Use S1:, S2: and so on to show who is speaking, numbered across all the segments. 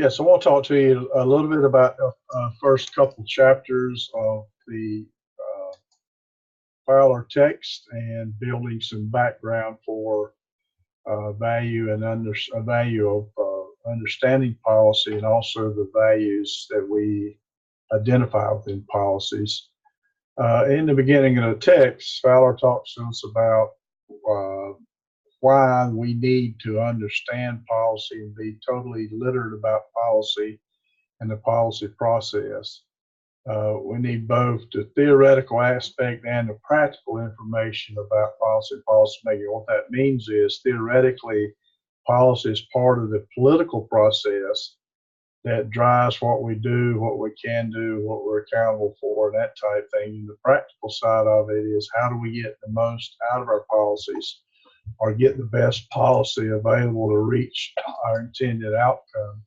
S1: Yes, I want to talk to you a little bit about the first couple chapters of the Fowler text and building some background for value and value of understanding policy and also the values that we identify within policies. In the beginning of the text, Fowler talks to us about uh, why we need to understand policy and be totally literate about policy and the policy process. We need both the theoretical aspect and the practical information about policy and policy making. What that means is theoretically, policy is part of the political process that drives what we do, what we can do, what we're accountable for, and that type of thing. And the practical side of it is how do we get the most out of our policies or get the best policy available to reach our intended outcome.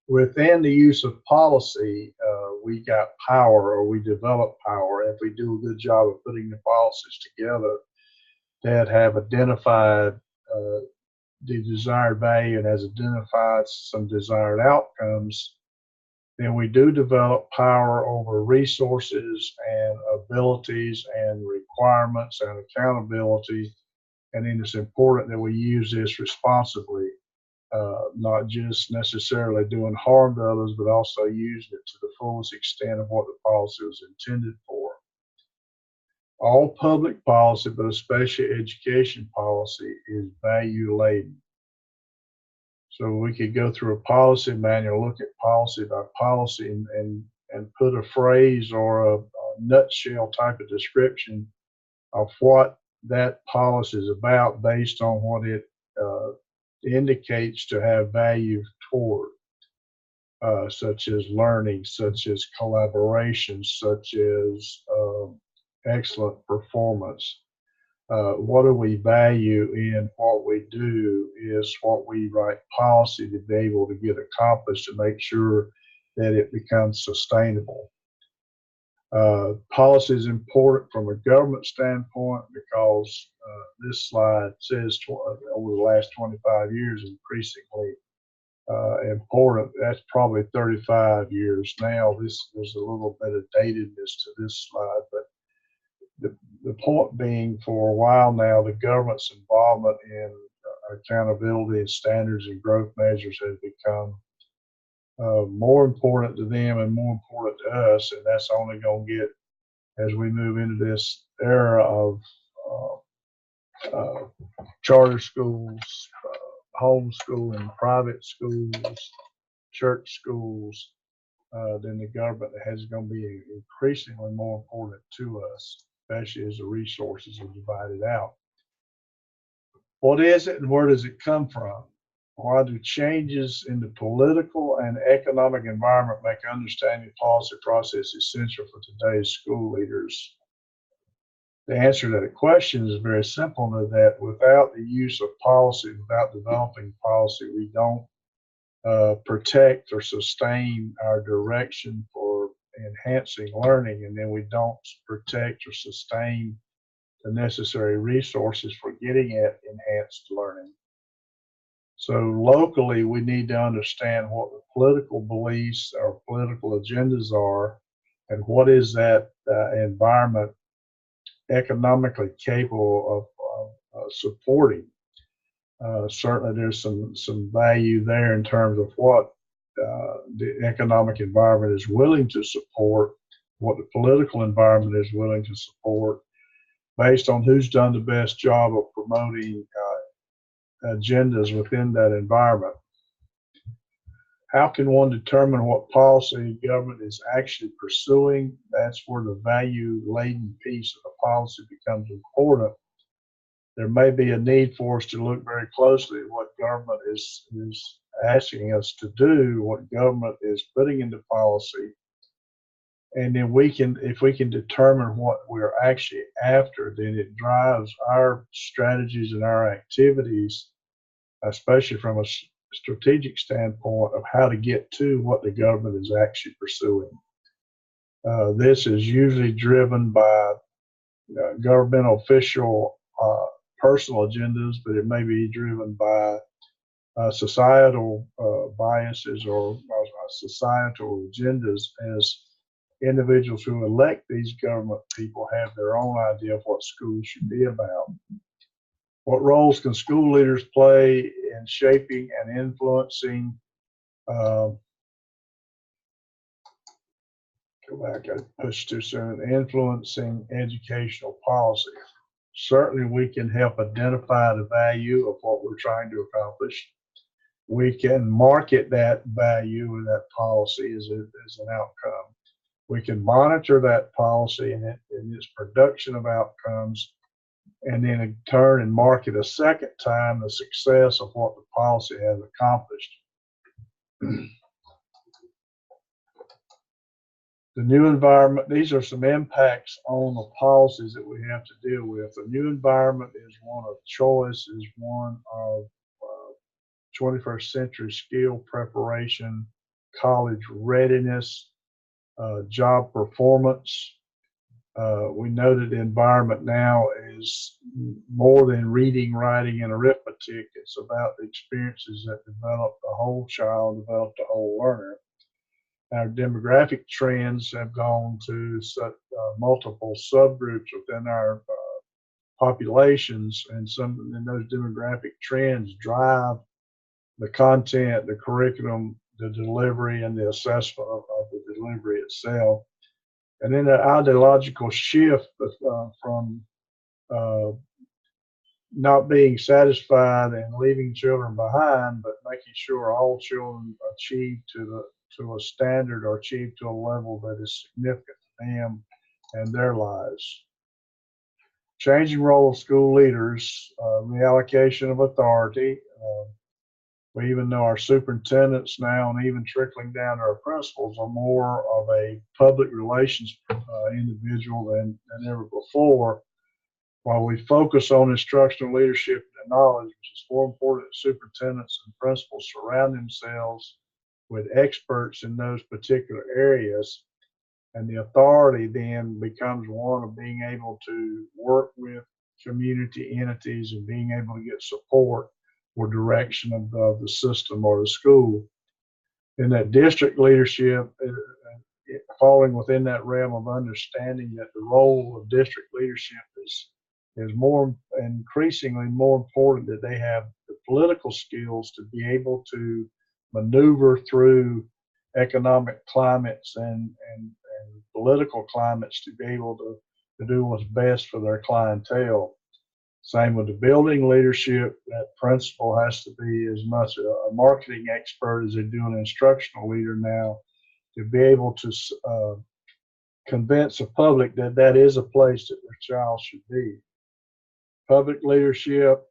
S1: Within the use of policy, we got power or we develop power if we do a good job of putting the policies together that have identified the desired value and has identified some desired outcomes. Then we do develop power over resources and abilities and requirements and accountability. And then it's important that we use this responsibly, not just necessarily doing harm to others, but also using it to the fullest extent of what the policy was intended for. All public policy, but especially education policy, is value laden. So we could go through a policy manual, look at policy by policy, and put a phrase or a nutshell type of description of what that policy is about based on what it indicates to have value toward, such as learning, such as collaboration, such as excellent performance. What do we value in what we do is what we write policy to be able to get accomplished to make sure that it becomes sustainable. Policy is important from a government standpoint because this slide says over the last 25 years increasingly important. That's probably 35 years now. There's a little bit of datedness to this slide, but the point being for a while now, the government's involvement in accountability and standards and growth measures has become more important to them and more important to us, and that's only going to get as we move into this era of charter schools, homeschooling, private schools, church schools. Then the government is going to be increasingly more important to us, especially as the resources are divided out. What is it and where does it come from? Why do changes in the political and economic environment make understanding the policy process essential for today's school leaders? The answer to that question is very simple, that without the use of policy, without developing policy, we don't protect or sustain our direction for enhancing learning, and then we don't protect or sustain the necessary resources for getting at enhanced learning. So locally, we need to understand what the political beliefs or political agendas are, and what is that environment economically capable of supporting. Certainly, there's some value there in terms of what the economic environment is willing to support, what the political environment is willing to support, based on who's done the best job of promoting agendas within that environment. How can one determine what policy government is actually pursuing? That's where the value-laden piece of the policy becomes important. There may be a need for us to look very closely at what government is asking us to do, what government is putting into policy, and then if we can determine what we're actually after, then it drives our strategies and our activities, especially from a strategic standpoint of how to get to what the government is actually pursuing. This is usually driven by governmental official personal agendas, but it may be driven by societal biases or societal agendas, as individuals who elect these government people have their own idea of what schools should be about. What roles can school leaders play in shaping and influencing? Go back, I pushed too soon. Influencing educational policy. Certainly, we can help identify the value of what we're trying to accomplish. We can market that value or that policy as an outcome. We can monitor that policy and its production of outcomes, and then in turn and market a second time the success of what the policy has accomplished. The new environment, these are some impacts on the policies that we have to deal with. The new environment is one of choice, is one of 21st century skill preparation, college readiness, job performance. We know that the environment now is more than reading, writing, and arithmetic. It's about the experiences that develop the whole child, develop the whole learner. Our demographic trends have gone to multiple subgroups within our populations, and those demographic trends drive the content, the curriculum, the delivery, and the assessment of the delivery itself. And then the ideological shift from not being satisfied and leaving children behind, but making sure all children achieve to a standard or achieve to a level that is significant to them and their lives. Changing role of school leaders, reallocation of authority. We even know our superintendents now, and even trickling down to our principals, are more of a public relations individual than ever before. While we focus on instructional leadership and knowledge, which is more important that superintendents and principals surround themselves with experts in those particular areas, and the authority then becomes one of being able to work with community entities and being able to get support or direction of the system or the school. In that district leadership, falling within that realm of understanding that the role of district leadership is more increasingly more important, that they have the political skills to be able to maneuver through economic climates and political climates to be able to do what's best for their clientele. Same with the building leadership. That principal has to be as much a marketing expert as they do an instructional leader now, to be able to convince the public that that is a place that their child should be. Public leadership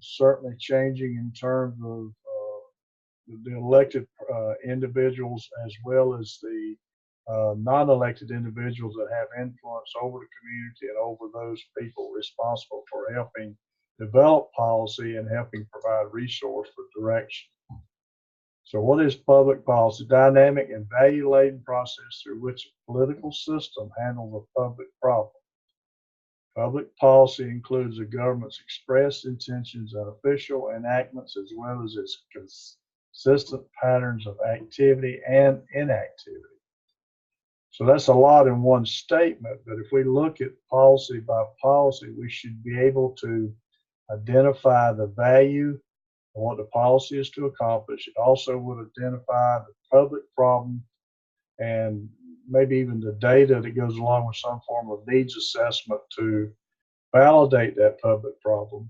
S1: certainly changing in terms of the elected individuals as well as the non-elected individuals that have influence over the community and over those people responsible for helping develop policy and helping provide resource for direction. So what is public policy? Dynamic and value-laden process through which a political system handles a public problem. Public policy includes the government's expressed intentions and official enactments, as well as its consistent patterns of activity and inactivity. So that's a lot in one statement, but if we look at policy by policy, we should be able to identify the value of what the policy is to accomplish. It also would identify the public problem and maybe even the data that goes along with some form of needs assessment to validate that public problem.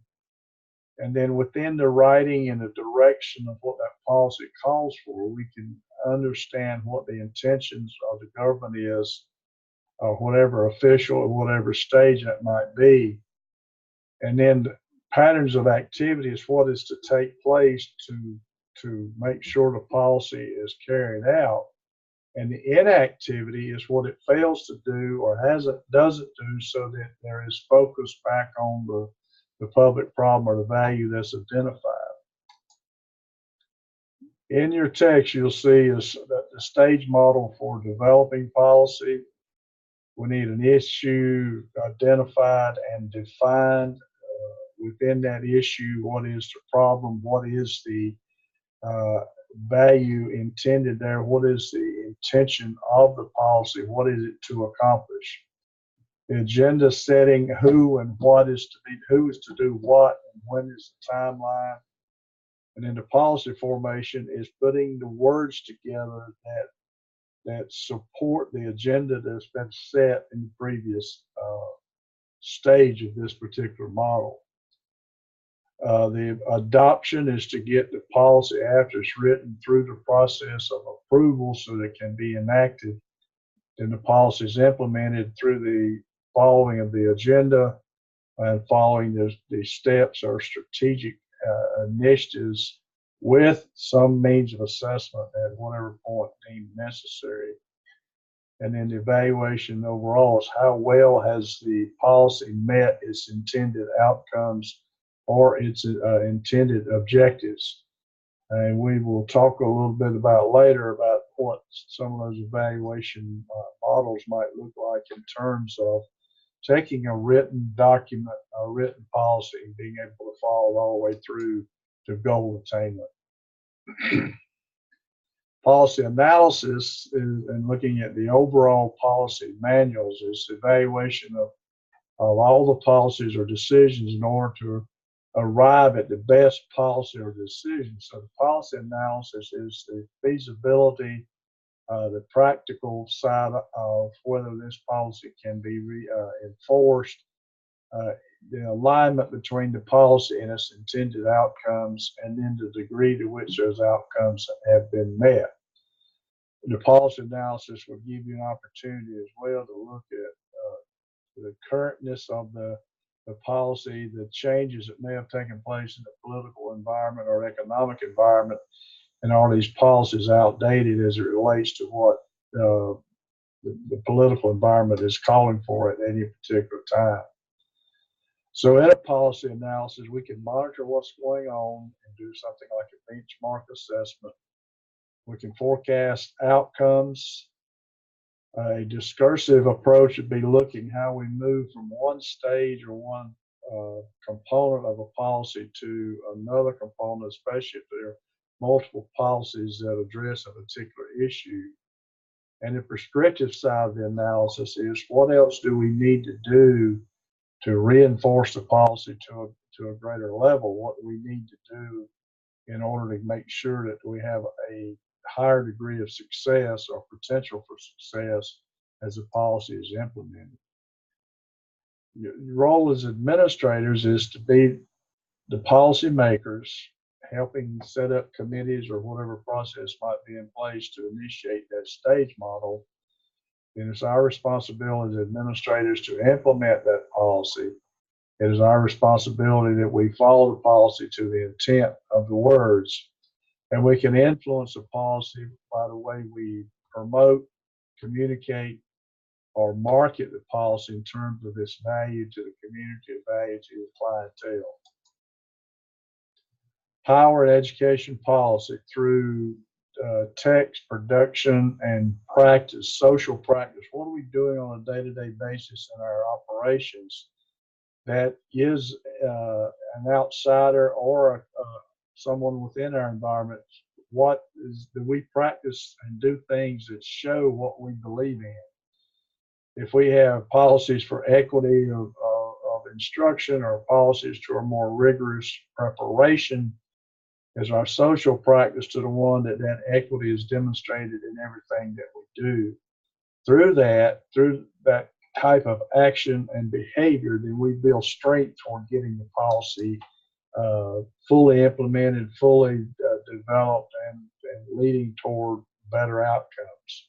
S1: And then within the writing and the direction of what that policy calls for, we can understand what the intentions of the government is, or whatever official or whatever stage that might be. And then the patterns of activity is what is to take place to make sure the policy is carried out. And the inactivity is what it fails to do or doesn't do, so that there is focus back on the public problem or the value that's identified. In your text, you'll see is that the stage model for developing policy. We need an issue identified and defined. Within that issue, what is the problem? What is the value intended there. What is the intention of the policy? What is it to accomplish? The agenda setting, who and what is to be, who is to do what, and when is the timeline. And then the policy formation is putting the words together that support the agenda that's been set in the previous stage of this particular model. The adoption is to get the policy after it's written through the process of approval so that it can be enacted. Then the policy is implemented through the following of the agenda and following the steps or strategic initiatives with some means of assessment at whatever point deemed necessary. And then the evaluation overall is how well has the policy met its intended outcomes or its intended objectives. And we will talk a little bit about later about what some of those evaluation models might look like in terms of taking a written document, a written policy, and being able to follow all the way through to goal attainment. Policy analysis and looking at the overall policy manuals is evaluation of all the policies or decisions in order to arrive at the best policy or decision. So the policy analysis is the feasibility, the practical side of whether this policy can be enforced, the alignment between the policy and its intended outcomes, and then the degree to which those outcomes have been met. The policy analysis will give you an opportunity as well to look at the currentness of the policy, the changes that may have taken place in the political environment or economic environment, and are these policies outdated as it relates to what the political environment is calling for at any particular time. So in a policy analysis, we can monitor what's going on and do something like a benchmark assessment. We can forecast outcomes. A discursive approach would be looking how we move from one stage or one component of a policy to another component, especially if there are multiple policies that address a particular issue. And the prescriptive side of the analysis is what else do we need to do to reinforce the policy to a greater level? What do we need to do in order to make sure that we have a higher degree of success or potential for success as the policy is implemented? Your role as administrators is to be the policy makers, helping set up committees or whatever process might be in place to initiate that stage model. And it's our responsibility as administrators to implement that policy. It is our responsibility that we follow the policy to the intent of the words. And we can influence a policy by the way we promote, communicate, or market the policy in terms of its value to the community, value to the clientele. Power education policy through text, production, and practice, social practice. What are we doing on a day-to-day basis in our operations that is an outsider or someone within our environment? What do we practice and do things that show what we believe in? If we have policies for equity of instruction or policies to a more rigorous preparation, is our social practice to the one that equity is demonstrated in everything that we do. Through that type of action and behavior, then we build strength toward getting the policy fully implemented, fully developed, and leading toward better outcomes.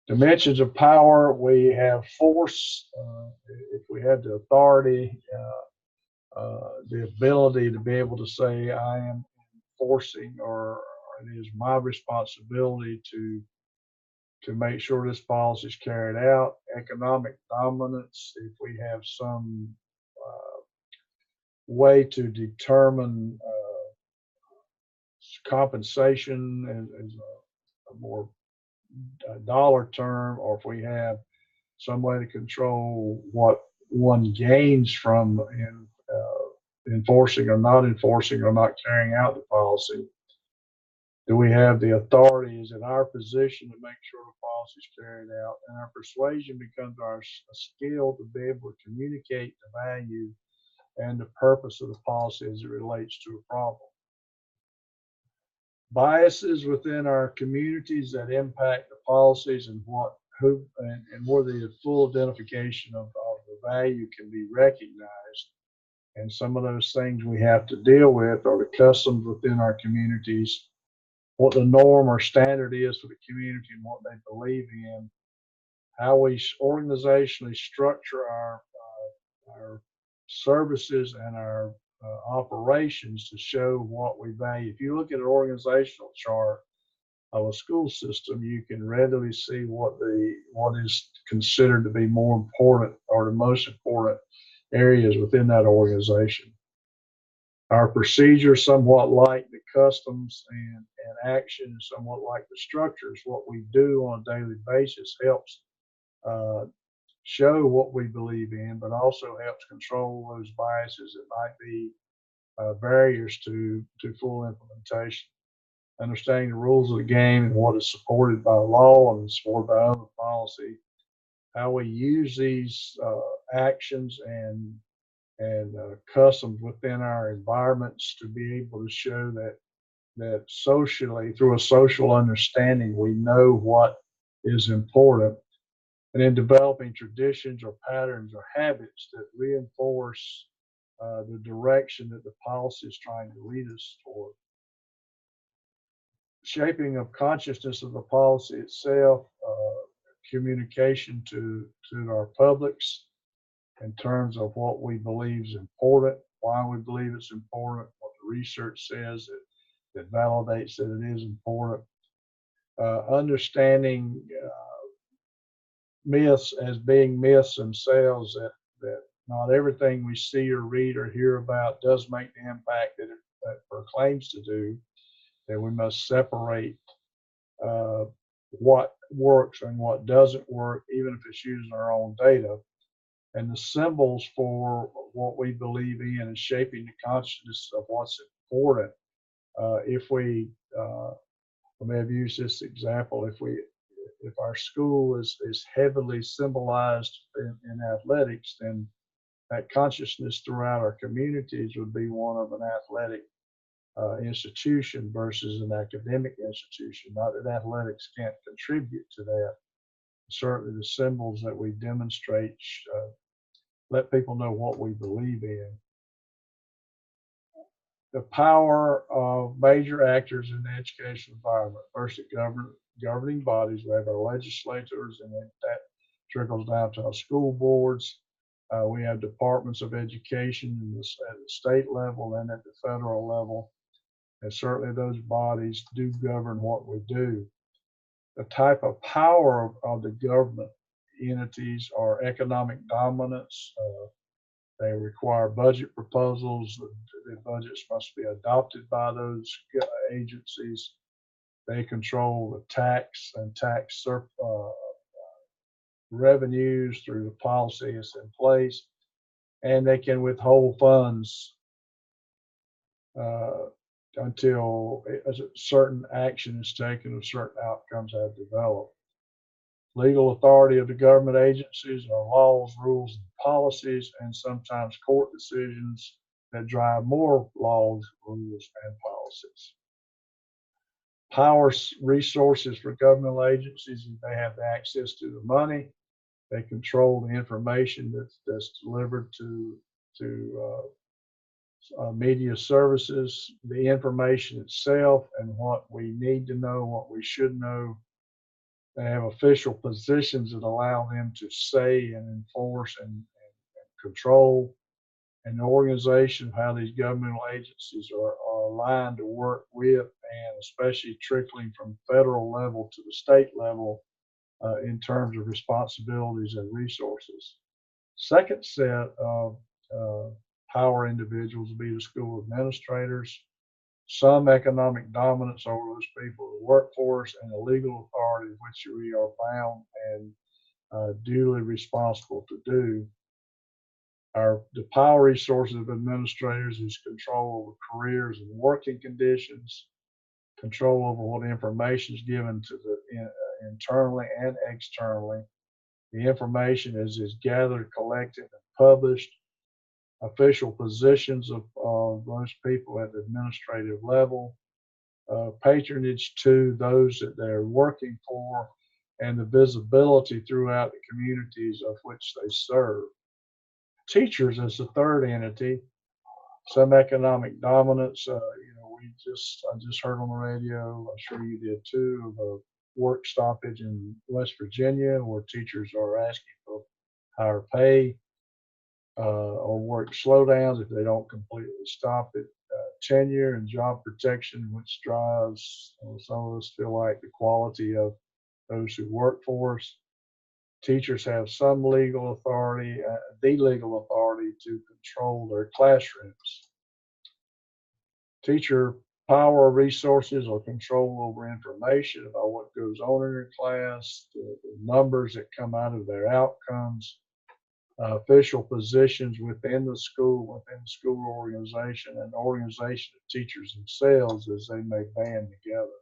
S1: Dimensions of power, we have force. If we had the authority, the ability to be able to say, I am enforcing, or it is my responsibility to make sure this policy is carried out. Economic dominance, if we have some way to determine compensation as a more dollar term, or if we have some way to control what one gains from enforcing or not carrying out the policy. Do we have the authority? Is it our position to make sure the policy is carried out? And our persuasion becomes our skill to be able to communicate the value and the purpose of the policy as it relates to a problem. Biases within our communities that impact the policies and where the full identification of the value can be recognized. And some of those things we have to deal with are the customs within our communities, what the norm or standard is for the community and what they believe in, how we organizationally structure our services and our operations to show what we value. If you look at an organizational chart of a school system, you can readily see what is considered to be more important or the most important areas within that organization. Our procedures, somewhat like the customs and actions, somewhat like the structures, what we do on a daily basis helps show what we believe in, but also helps control those biases that might be barriers to full implementation. Understanding the rules of the game and what is supported by law and supported by other policy, how we use these actions and customs within our environments to be able to show that socially, through a social understanding, we know what is important, and in developing traditions or patterns or habits that reinforce the direction that the policy is trying to lead us toward. Shaping of consciousness of the policy itself, communication to our publics in terms of what we believe is important, why we believe it's important, what the research says that validates that it is important. Understanding myths as being myths themselves, that not everything we see or read or hear about does make the impact that it proclaims to do, that we must separate what works and what doesn't work, even if it's using our own data. And the symbols for what we believe in and shaping the consciousness of what's important. I may have used this example, if our school is heavily symbolized in athletics, then that consciousness throughout our communities would be one of an athletic institution versus an academic institution. Not that athletics can't contribute to that. Certainly the symbols that we demonstrate let people know what we believe in. The power of major actors in the education environment. First, the governing bodies. We have our legislators, and that trickles down to our school boards. We have departments of education at the state level and at the federal level. And certainly those bodies do govern what we do. The type of power of the government entities are economic dominance. They require budget proposals. The budgets must be adopted by those agencies. They control the tax and tax revenues through the policy that's in place, and they can withhold funds until a certain action is taken or certain outcomes have developed. Legal authority of the government agencies are laws, rules, and policies, and sometimes court decisions that drive more laws, rules, and policies. Power resources for governmental agencies, they have the access to the money. They control the information that's delivered to media services, the information itself, and what we need to know, what we should know. They have official positions that allow them to say and enforce and control. And the organization of how these governmental agencies are aligned to work with, and especially trickling from federal level to the state level in terms of responsibilities and resources. Second set of power individuals will be the school administrators, some economic dominance over those people, the workforce, and the legal authority which we are bound and duly responsible to do. The power resources of administrators is control over careers and working conditions, control over what information is given to the internally and externally. The information is gathered, collected, and published. Official positions of those people at the administrative level. Patronage to those that they're working for, and the visibility throughout the communities of which they serve. Teachers as the third entity, some economic dominance. I just heard on the radio, I'm sure you did too, of a work stoppage in West Virginia where teachers are asking for higher pay or work slowdowns if they don't completely stop it. Tenure and job protection, which drives some of us feel like the quality of those who work for us. Teachers have some legal authority, the legal authority to control their classrooms. Teacher power, resources, or control over information about what goes on in your class, the numbers that come out of their outcomes, official positions within the school organization, and organization of teachers themselves as they may band together.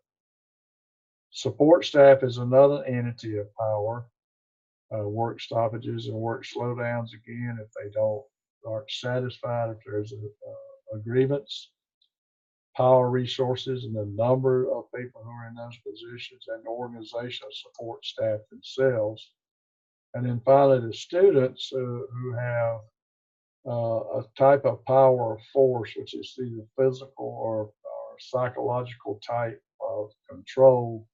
S1: Support staff is another entity of power. Work stoppages and work slowdowns, again, if they aren't satisfied, if there's a grievance. Power, resources, and the number of people who are in those positions, and the organization of support staff themselves. And then finally, the students who have a type of power or force, which is either physical or psychological type of control,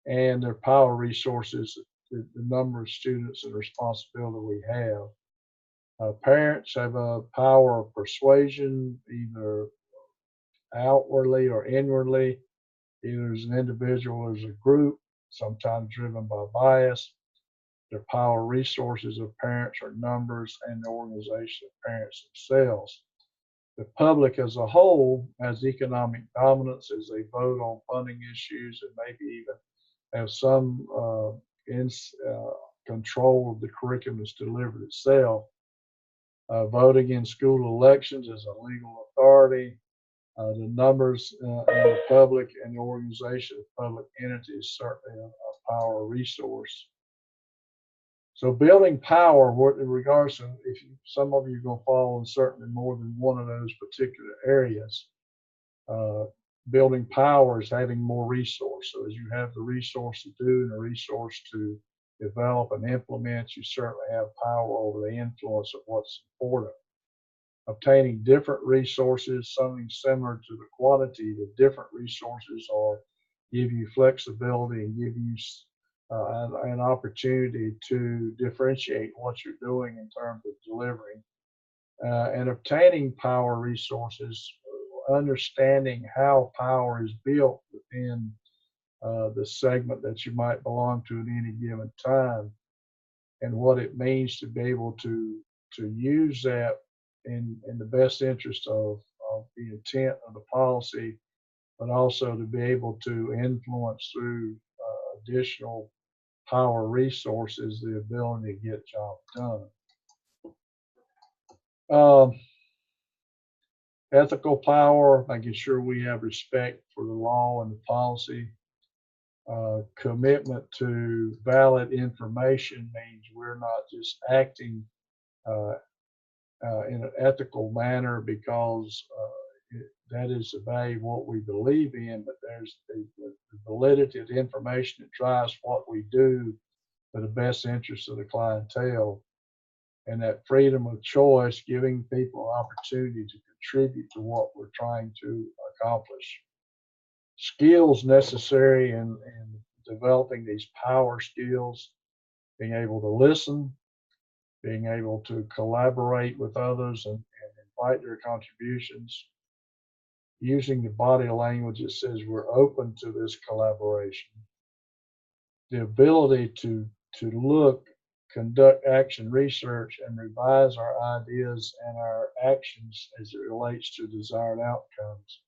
S1: and their power resources, the number of students and responsibility we have. Parents have a power of persuasion, either outwardly or inwardly, either as an individual or as a group, sometimes driven by bias. Their power resources of parents are numbers and the organization of parents themselves. The public as a whole has economic dominance as they vote on funding issues and maybe even have some control of the curriculum that's delivered itself. Voting in school elections is a legal authority. The numbers in the public and the organization of public entities certainly a power resource. So building power, in regards to, some of you are going to fall in certainly more than one of those particular areas. Building power is having more resource. So as you have the resource to do and the resource to develop and implement, you certainly have power over the influence of what's important. Obtaining different resources, something similar to the quantity of different resources, or give you flexibility and give you an opportunity to differentiate what you're doing in terms of delivering. And obtaining power resources, understanding how power is built within the segment that you might belong to at any given time, and what it means to be able to use that in the best interest of the intent of the policy, but also to be able to influence through additional power resources the ability to get jobs done. Ethical power, making sure we have respect for the law and the policy. Commitment to valid information means we're not just acting in an ethical manner because that is the value of what we believe in, but there's the validity of the information that drives what we do for the best interest of the clientele. And that freedom of choice, giving people an opportunity to contribute to what we're trying to accomplish. Skills necessary in developing these power skills, being able to listen, being able to collaborate with others and invite their contributions, using the body language that says we're open to this collaboration, the ability to look, conduct action research, and revise our ideas and our actions as it relates to desired outcomes.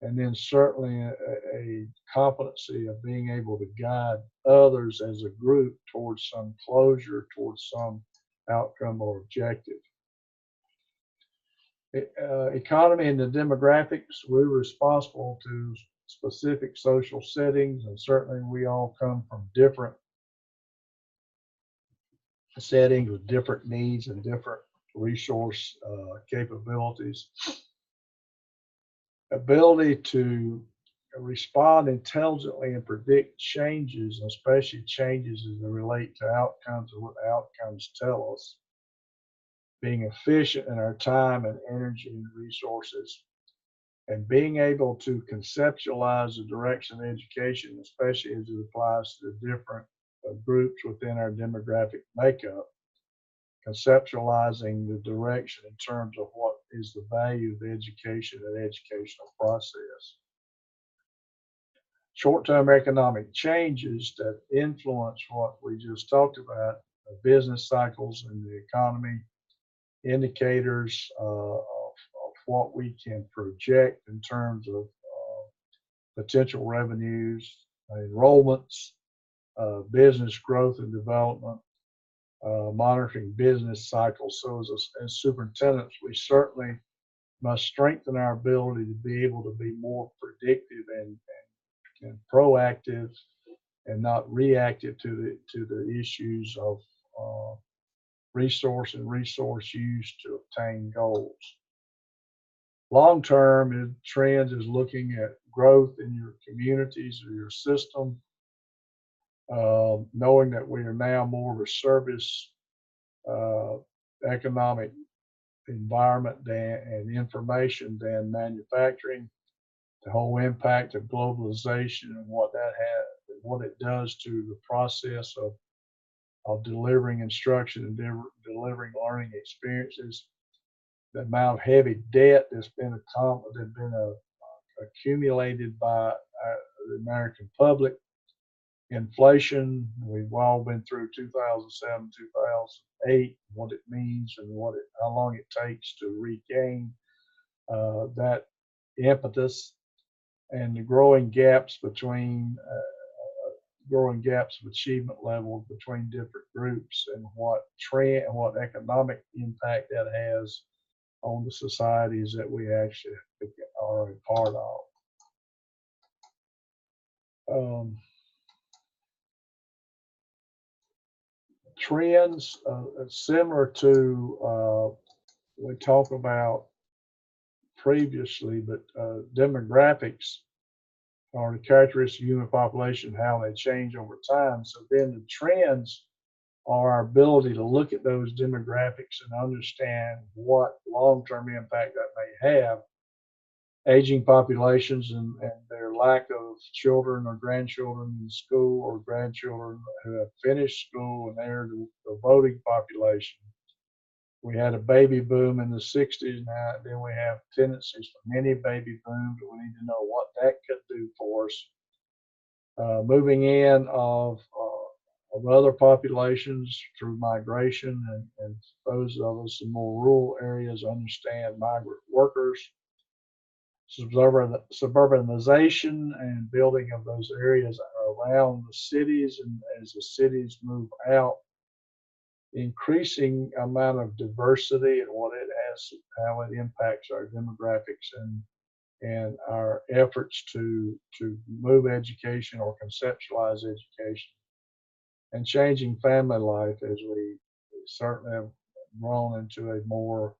S1: And then certainly a competency of being able to guide others as a group towards some closure, towards some outcome or objective. Economy and the demographics, we're responsible to specific social settings, and certainly we all come from different settings with different needs and different resource capabilities. Ability to respond intelligently and predict changes, especially changes as they relate to outcomes and what outcomes tell us. Being efficient in our time and energy and resources, and being able to conceptualize the direction of education, especially as it applies to the different groups within our demographic makeup, conceptualizing the direction in terms of what is the value of education and educational process. Short-term economic changes that influence what we just talked about, business cycles and the economy, indicators of what we can project in terms of potential revenues, enrollments, business growth and development, monitoring business cycles. So as superintendents, we certainly must strengthen our ability to be able to be more predictive and proactive and not reactive to the issues of resource and resource use to obtain goals. Long-term trends is looking at growth in your communities or your system, knowing that we are now more of a service economic environment and information than manufacturing. The whole impact of globalization and what it does to the process of delivering instruction and delivering learning experiences. The amount of heavy debt that's been accumulated by the American public, inflation. We've all been through 2007, 2008, what it means and how long it takes to regain that impetus, and the growing gaps of achievement levels between different groups, and what economic impact that has on the societies that we actually are a part of. Trends similar to we talked about previously, but demographics are the characteristics of human population, how they change over time. So then the trends are our ability to look at those demographics and understand what long-term impact that may have. Aging populations and their lack of children or grandchildren in school, or grandchildren who have finished school and they're the voting population. We had a baby boom in the 60s. Now, then we have tendencies for many baby booms. We need to know what that could do for us. Moving in of other populations through migration, and those of us in more rural areas understand migrant workers. Suburbanization and building of those areas around the cities, and as the cities move out, increasing amount of diversity and how it impacts our demographics and our efforts to move education or conceptualize education, and changing family life as we certainly have grown into a more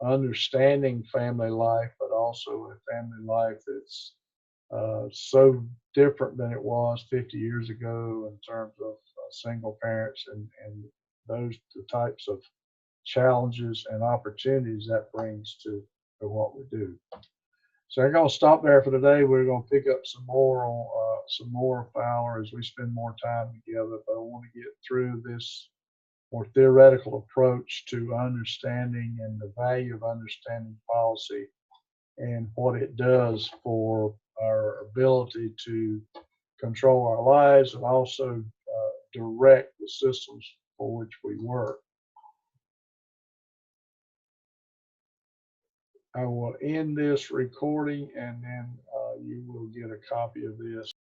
S1: understanding family life, but also a family life that's so different than it was 50 years ago in terms of single parents and the types of challenges and opportunities that brings to what we do. So I'm going to stop there for today. We're going to pick up some more Fowler as we spend more time together. But I want to get through this more theoretical approach to understanding and the value of understanding policy and what it does for our ability to control our lives and also direct the systems for which we work. I will end this recording, and then you will get a copy of this